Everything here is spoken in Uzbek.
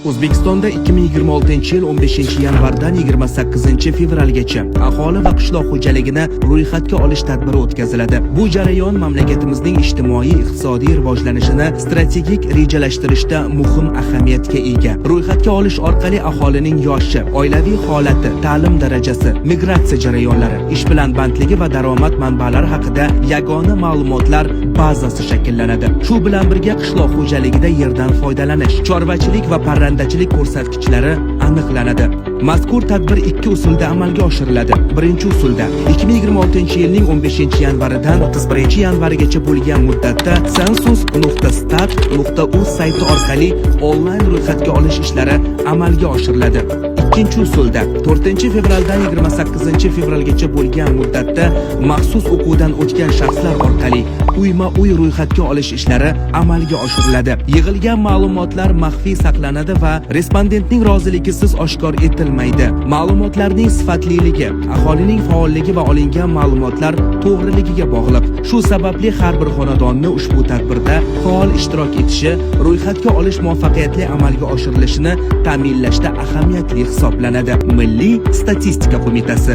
O'zbekistonda 2026-yil 15-yanvardan 28-fevralgacha aholi va qishloq xo'jaligini ro'yxatga olish tadbiri o'tkaziladi. Bu jarayon mamlakatimizning ijtimoiy-iqtisodiy rivojlanishini strategik rejalashtirishda muhim ahamiyatga ega. Ro'yxatga olish orqali aholining yoshi, oilaviy holati, ta'lim darajasi, migratsiya jarayonlari, ish bilan bandligi va daromad manbalari haqida yagona ma'lumotlar bazasi shakllanadi. Shu bilan birga qishloq xo'jaligida yerdan foydalanish, chorvachilik va parrandachilik ko'rsatkichlari aniqlanadi. Mazkur tadbir ikki usulda amalga oshiriladi. Birinchi usulda 2026-yilning 15-yanvaridan 31-yanvarigacha bo'lgan muddatda census.stat.uz sayti orqali onlayn ro'yxatga olish ishlari amalga oshiriladi. Ikkinchi usulda 4-fevraldan 28-fevralgacha bo'lgan muddatda maxsus o'quvdan o'tgan shaxslar orqali uyma-uy ro'yxatga olish ishlari amalga oshiriladi. Yig'ilgan ma'lumotlar maxfiy saqlanadi va respondentning roziligisiz oshkor etilmaydi. Ma'lumotlarning sifatliligi, aholining faolligi va olingan ma'lumotlar to'g'riligiga bog'liq. Shu sababli har bir xonadonni ushbu tadbirda faol ishtirok etishi ro'yxatga olish muvaffaqiyatli amalga oshirilishini ta'minlashda ahamiyatli hisoblanadi. Milliy statistika qo'mitasi